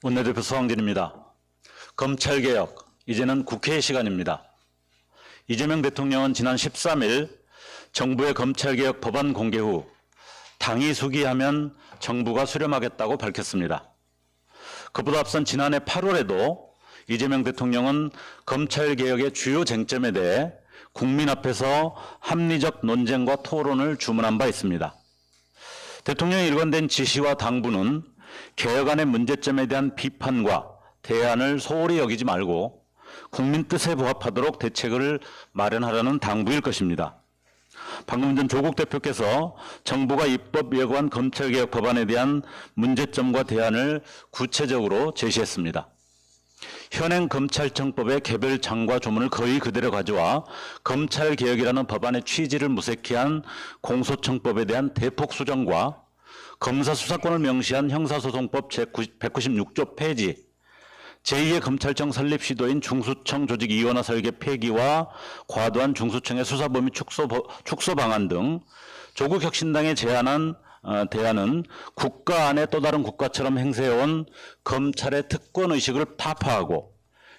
원내대표 서항진입니다. 검찰개혁, 이제는 국회의 시간입니다. 이재명 대통령은 지난 13일 정부의 검찰개혁 법안 공개 후 당이 수기하면 정부가 수렴하겠다고 밝혔습니다. 그보다 앞선 지난해 8월에도 이재명 대통령은 검찰개혁의 주요 쟁점에 대해 국민 앞에서 합리적 논쟁과 토론을 주문한 바 있습니다. 대통령의 일관된 지시와 당부는 개혁안의 문제점에 대한 비판과 대안을 소홀히 여기지 말고 국민 뜻에 부합하도록 대책을 마련하라는 당부일 것입니다. 방금 전 조국 대표께서 정부가 입법 예고한 검찰개혁 법안에 대한 문제점과 대안을 구체적으로 제시했습니다. 현행 검찰청법의 개별 장과 조문을 거의 그대로 가져와 검찰개혁이라는 법안의 취지를 무색해한 공소청법에 대한 대폭 수정과 검사 수사권을 명시한 형사소송법 제196조 폐지, 제2의 검찰청 설립 시도인 중수청 조직 이원화 설계 폐기와 과도한 중수청의 수사 범위 축소 방안 등 조국 혁신당의 제안한 대안은 국가 안에 또 다른 국가처럼 행세해온 검찰의 특권의식을 타파하고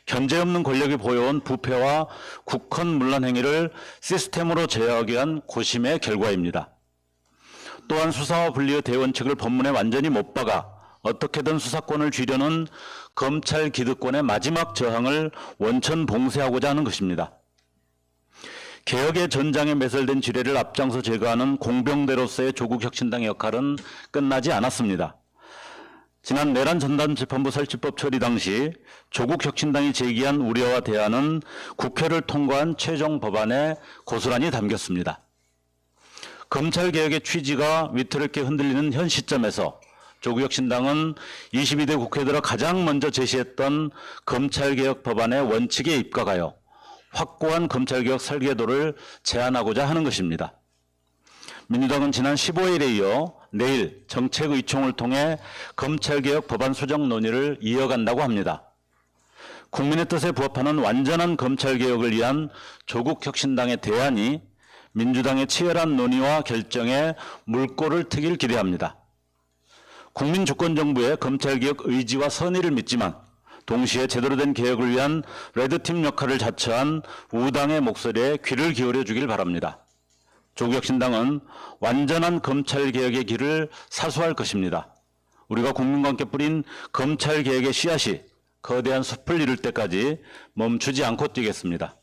견제 없는 권력이 보여온 부패와 국헌문란 행위를 시스템으로 제어하기 위한 고심의 결과입니다. 또한 수사와 분리의 대원칙을 법문에 완전히 못 박아 어떻게든 수사권을 쥐려는 검찰 기득권의 마지막 저항을 원천 봉쇄하고자 하는 것입니다. 개혁의 전장에 매설된 지뢰를 앞장서 제거하는 공병대로서의 조국 혁신당의 역할은 끝나지 않았습니다. 지난 내란 전담재판부 설치법 처리 당시 조국 혁신당이 제기한 우려와 대안은 국회를 통과한 최종 법안에 고스란히 담겼습니다. 검찰개혁의 취지가 위태롭게 흔들리는 현 시점에서 조국 혁신당은 22대 국회에 들어 가장 먼저 제시했던 검찰개혁 법안의 원칙에 입각하여 확고한 검찰개혁 설계도를 제안하고자 하는 것입니다. 민주당은 지난 15일에 이어 내일 정책의총을 통해 검찰개혁 법안 수정 논의를 이어간다고 합니다. 국민의 뜻에 부합하는 완전한 검찰개혁을 위한 조국 혁신당의 대안이 민주당의 치열한 논의와 결정에 물꼬를 트길 기대합니다. 국민 주권정부의 검찰개혁 의지와 선의를 믿지만 동시에 제대로 된 개혁을 위한 레드팀 역할을 자처한 우당의 목소리에 귀를 기울여 주길 바랍니다. 조국 혁신당은 완전한 검찰개혁의 길을 사수할 것입니다. 우리가 국민과 함께 뿌린 검찰개혁의 씨앗이 거대한 숲을 이룰 때까지 멈추지 않고 뛰겠습니다.